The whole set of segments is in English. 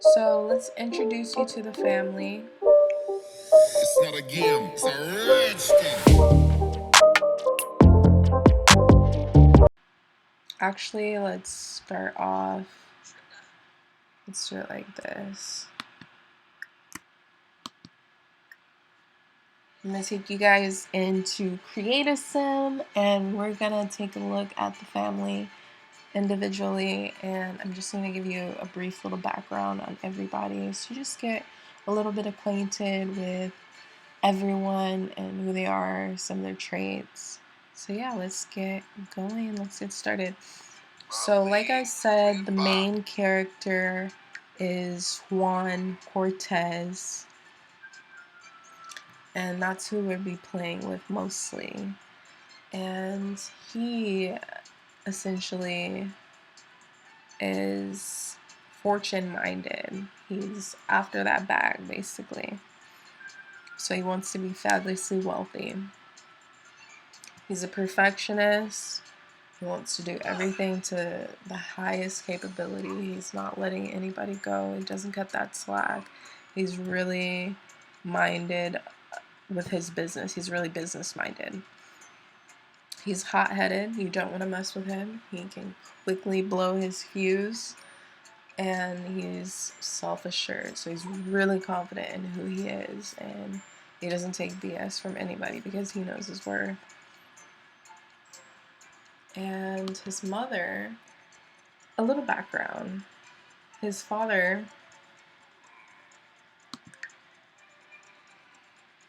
So let's introduce you to the family. It's not a game, it's a rich thing. Actually, let's start off. Let's do it like this. I'm going to take you guys into Create a Sim, and we're going to take a look at the family individually, and I'm just going to give you a brief little background on everybody so you just get a little bit acquainted with everyone and who they are, some of their traits. So yeah, let's get going. Let's get started. So like I said, the main character is Juan Cortez, and that's who we'll be playing with mostly. And he essentially is fortune minded. He's after that bag, basically. So he wants to be fabulously wealthy. He's a perfectionist. He wants to do everything to the highest capability. He's not letting anybody go. He doesn't cut that slack. He's really minded with his business. He's really business minded. He's hot-headed. You don't want to mess with him. He can quickly blow his fuse. And he's self-assured. So he's really confident in who he is. And he doesn't take BS from anybody because he knows his worth. And his mother, a little background. His father,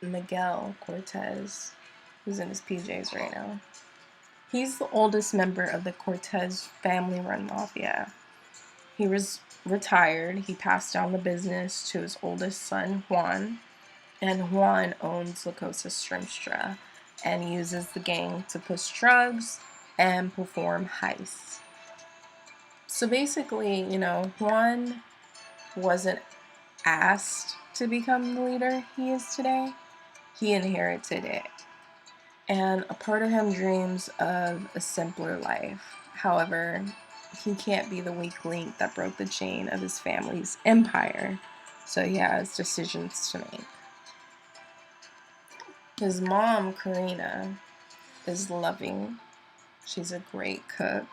Miguel Cortez, who's in his PJs right now, he's the oldest member of the Cortez family-run mafia. He was retired. He passed down the business to his oldest son, Juan, and Juan owns La Cosa Simstra and uses the gang to push drugs and perform heists. So basically, Juan wasn't asked to become the leader he is today. He inherited it. And a part of him dreams of a simpler life. However, he can't be the weak link that broke the chain of his family's empire. So he has decisions to make. His mom, Karina, is loving. She's a great cook.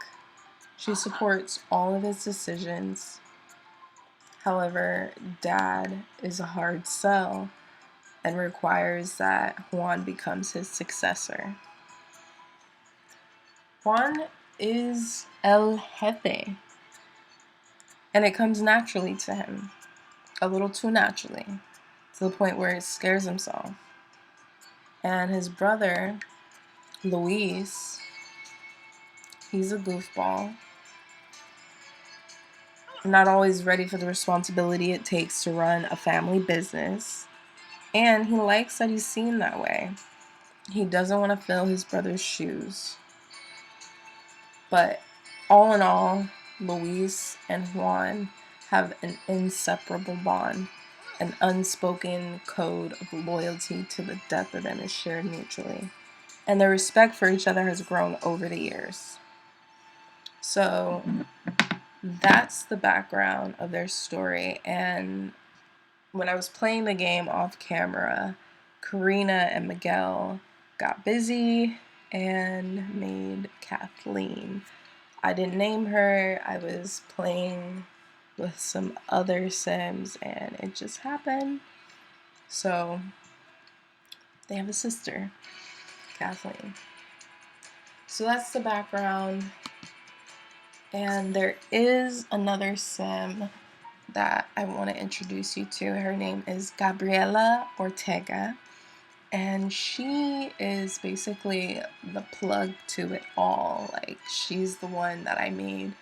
She supports all of his decisions. However, Dad is a hard sell and requires that Juan becomes his successor. Juan is El Jefe, and it comes naturally to him, a little too naturally, to the point where it scares himself. And his brother, Luis, he's a goofball, not always ready for the responsibility it takes to run a family business, and he likes that he's seen that way. He doesn't want to fill his brother's shoes. But all in all, Luis and Juan have an inseparable bond. An unspoken code of loyalty to the death of them is shared mutually. And their respect for each other has grown over the years. So that's the background of their story. And when I was playing the game off camera, Karina and Miguel got busy and made Kathleen. I didn't name her. I was playing with some other Sims and it just happened. So they have a sister, Kathleen. So that's the background. And there is another Sim that I want to introduce you to. Her name is Gabriela Ortega. And she is basically the plug to it all. Like, she's the one that I made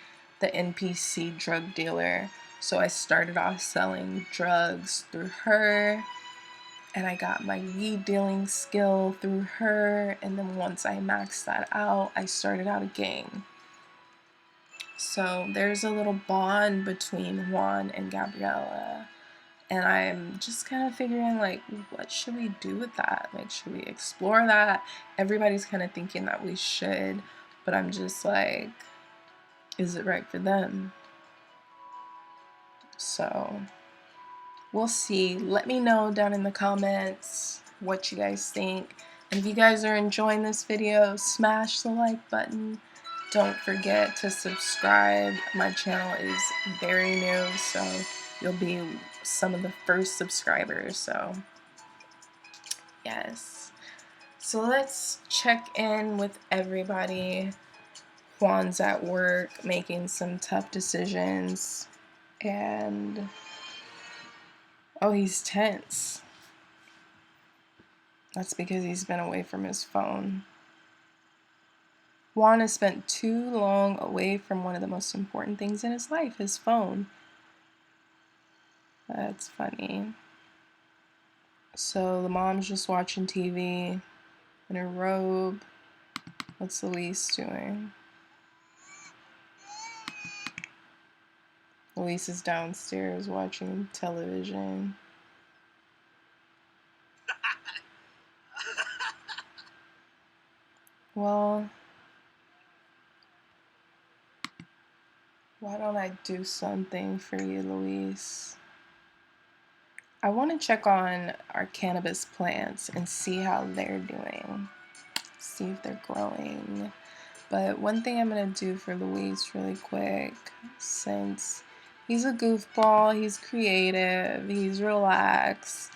the NPC drug dealer. So I started off selling drugs through her, and I got my weed dealing skill through her, and then once I maxed that out, I started out a gang. So there's a little bond between Juan and Gabriela. And I'm just kind of figuring, like, what should we do with that? Like, should we explore that? Everybody's kind of thinking that we should, but I'm just like, is it right for them? So we'll see. Let me know down in the comments what you guys think. And if you guys are enjoying this video, smash the like button. Don't forget to subscribe. My channel is very new, so you'll be some of the first subscribers. So yes. So let's check in with everybody. Juan's at work making some tough decisions. And oh, he's tense. That's because he's been away from his phone. Juan has spent too long away from one of the most important things in his life, his phone. That's funny. So the mom's just watching TV in her robe. What's Luis doing? Luis is downstairs watching television. Well, why don't I do something for you, Luis? I want to check on our cannabis plants and see how they're doing. See if they're growing. But one thing I'm going to do for Luis really quick, since he's a goofball, he's creative, he's relaxed,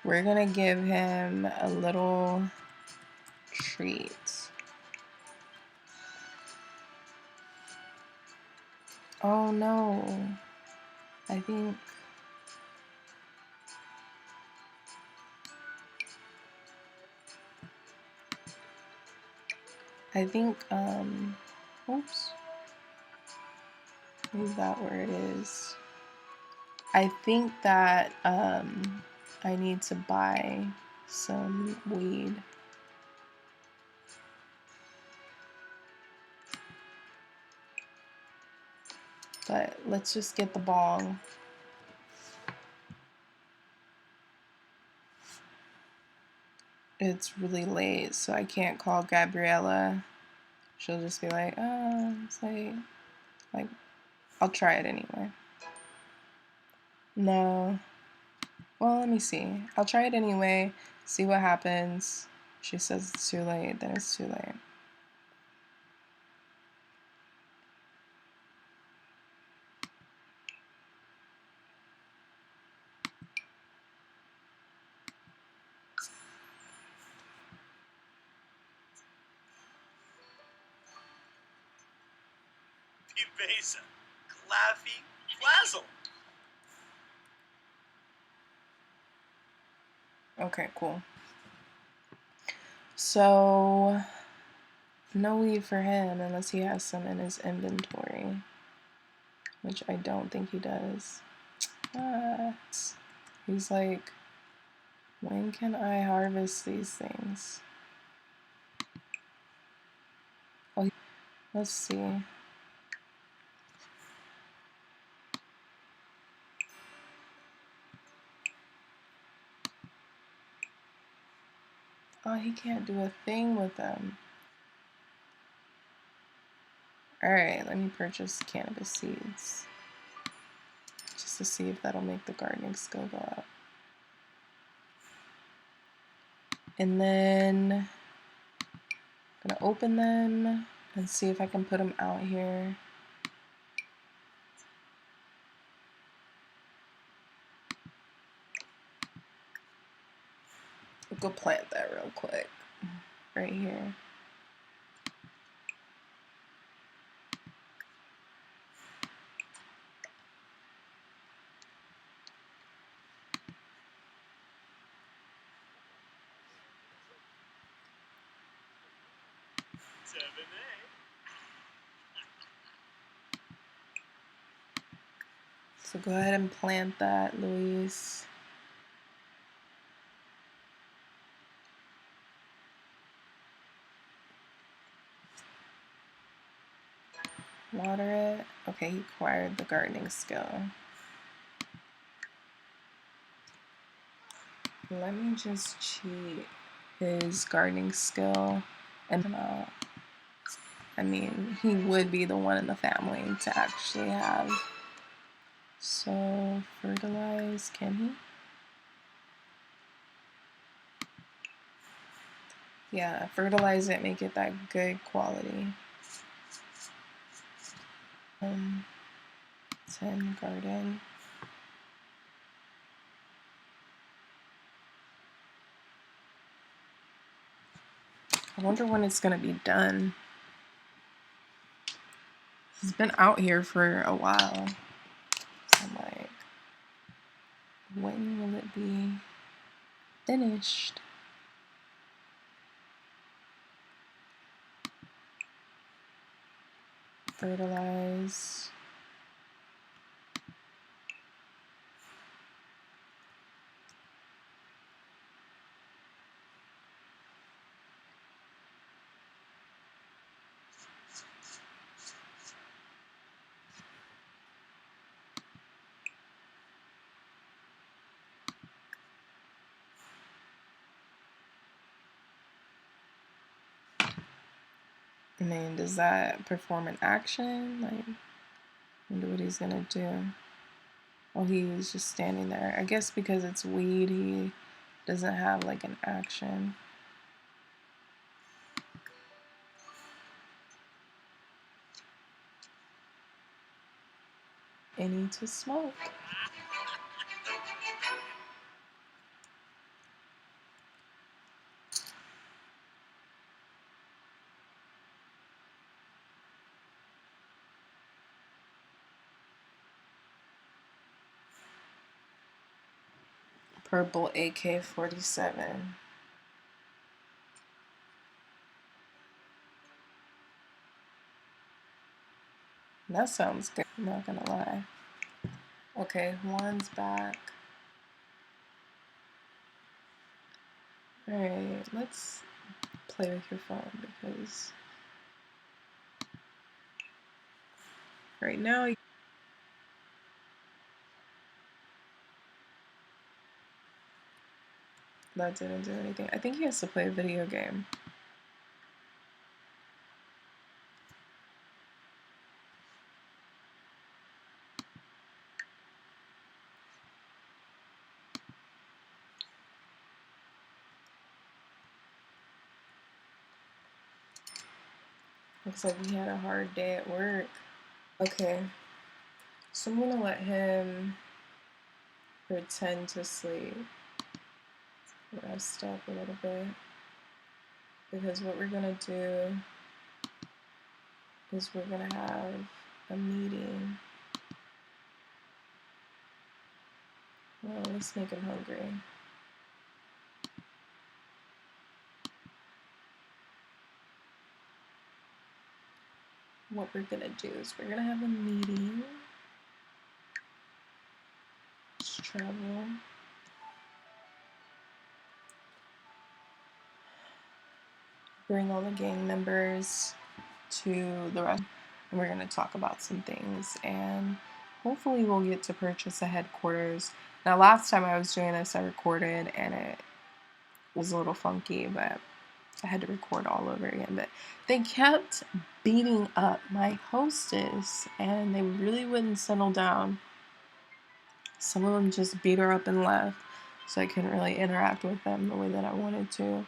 we're going to give him a little treat. Oh no, I think oops, leave that where it is. I think that I need to buy some weed. But let's just get the bong. It's really late, so I can't call Gabriella. She'll just be like, oh, it's late. Like, I'll try it anyway. No. Well, let me see. I'll try it anyway, see what happens. She says it's too late, then it's too late. Besa, Claffy, Flazzle. Okay, cool. So, no weed for him unless he has some in his inventory, which I don't think he does. He's like, when can I harvest these things? Oh, let's see. Oh, he can't do a thing with them. Alright, let me purchase cannabis seeds. Just to see if that'll make the gardening skill go up. And then I'm gonna open them and see if I can put them out here. I'll go plant that real quick. Right here. So go ahead and plant that, Luis. Water it. Okay, he acquired the gardening skill. Let me just cheat his gardening skill and I mean, he would be the one in the family to actually have So fertilize, can he? Yeah, fertilize it, make it that good quality. 10 garden. I wonder when it's gonna be done. He's been out here for a while. So I'm like, when will it be finished? Fertilize. I mean, does that perform an action? Like, wonder what he's gonna do. Oh, he's just standing there. I guess because it's weed, he doesn't have like an action. Any to smoke. Purple AK-47. That sounds good, I'm not gonna lie. Okay, Juan's back. Alright, let's play with your phone because right now that didn't do anything. I think he has to play a video game. Looks like he had a hard day at work. Okay, so I'm gonna let him pretend to sleep. Rest up a little bit. Because what we're gonna do is we're gonna have a meeting. Well, let's make him hungry. What we're gonna do is we're gonna have a meeting. Let's travel. Bring all the gang members to the rest, and we're gonna talk about some things, and hopefully we'll get to purchase a headquarters. Now, last time I was doing this, I recorded, and it was a little funky, but I had to record all over again. But they kept beating up my hostess, and they really wouldn't settle down. Some of them just beat her up and left, so I couldn't really interact with them the way that I wanted to.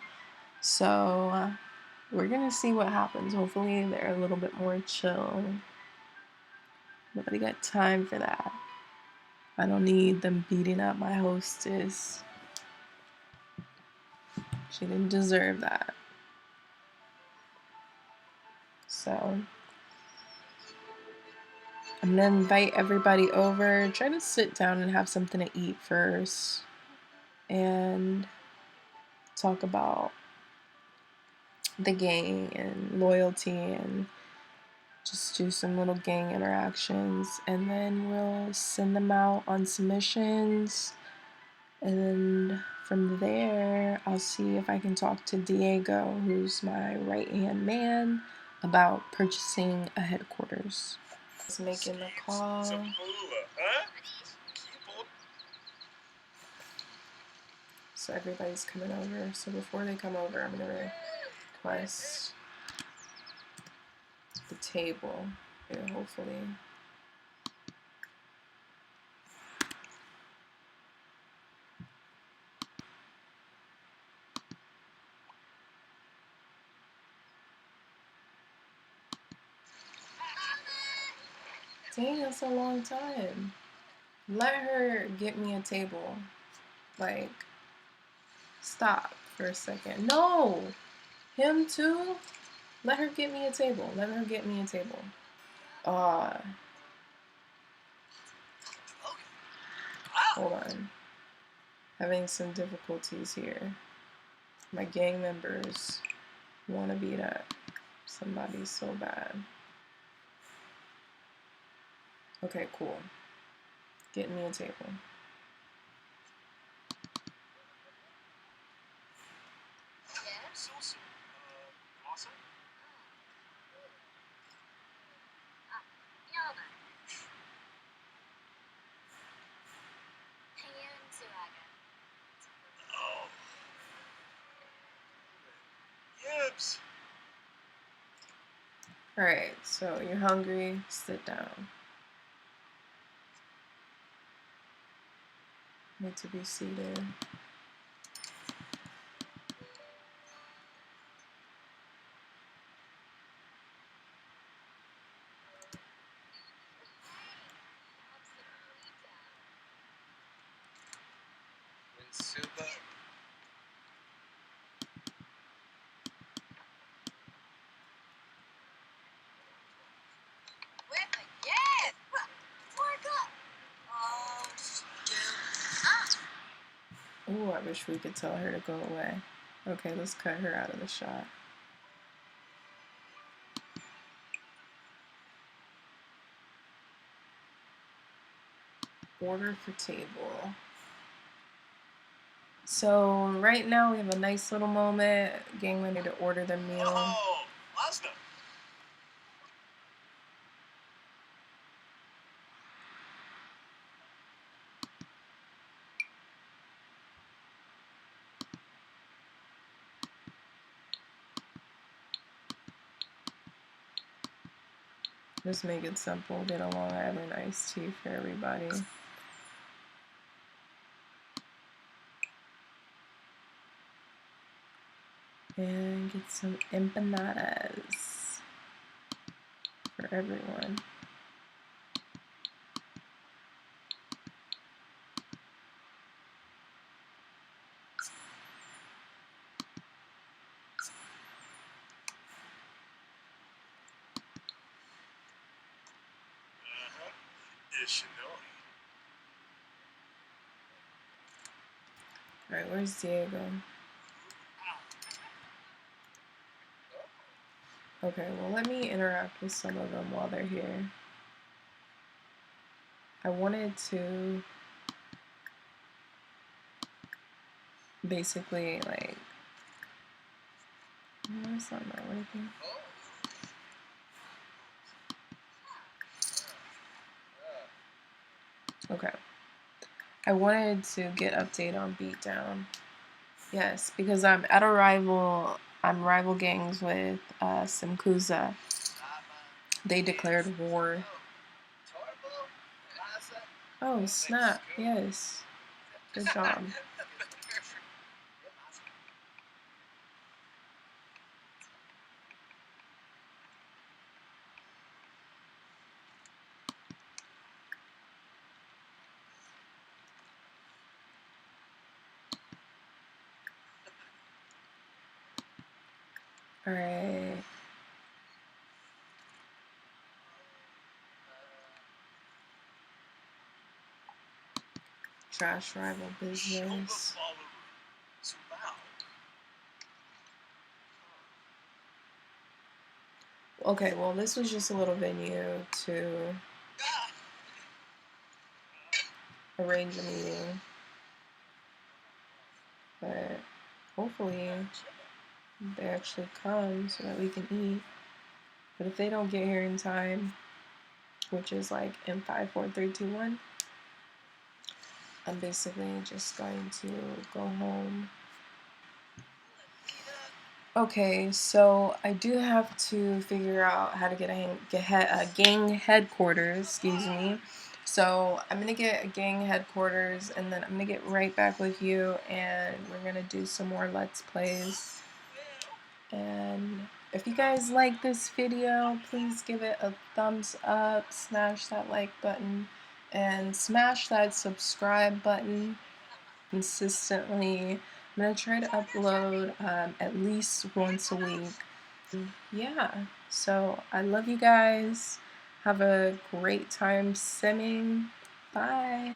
So we're gonna see what happens. Hopefully they're a little bit more chill. Nobody got time for that. I don't need them beating up my hostess. She didn't deserve that. So I'm gonna invite everybody over. Try to sit down and have something to eat first, and talk about the gang and loyalty, and just do some little gang interactions, and then we'll send them out on submissions. And from there, I'll see if I can talk to Diego, who's my right-hand man, about purchasing a headquarters. Just making the call. So everybody's coming over. So before they come over, I'm gonna request the table here, hopefully. Dang, that's a long time. Let her get me a table. Like, stop for a second. No! Him too? Let her get me a table. Let her get me a table. Hold on. Having some difficulties here. My gang members want to beat up somebody so bad. Okay, cool. Get me a table. Cosa? Oh. Yibs. Alright, so you're hungry, sit down. Need to be seated. Suba. Ooh, I wish we could tell her to go away. Okay, let's cut her out of the shot. Order for table. So right now we have a nice little moment. Gang member to order their meal. Oh, Mazda. Just make it simple. Get a Long Island iced tea for everybody. And get some empanadas for everyone. Alright, where's Diego? Okay, well let me interact with some of them while they're here. I wanted to basically like, no, it's not working. Okay. I wanted to get update on Beatdown. Yes, because I'm at a rival. I'm rival gangs with Cosa. They declared war. Oh snap! Yes, good job. All right. Trash rival business. Okay, well this was just a little venue to arrange a meeting, but hopefully they actually come so that we can eat. But if they don't get here in time, which is like in 5, 4, 3, 2, 1, I'm basically just going to go home. Okay, so I do have to figure out how to get a gang headquarters, excuse me. So I'm gonna get a gang headquarters and then I'm gonna get right back with you and we're gonna do some more Let's Plays. And If you guys like this video, please give it a thumbs up, smash that like button, and smash that subscribe button consistently. I'm going to try to upload at least once a week. Yeah, so I love you guys. Have a great time simming. Bye.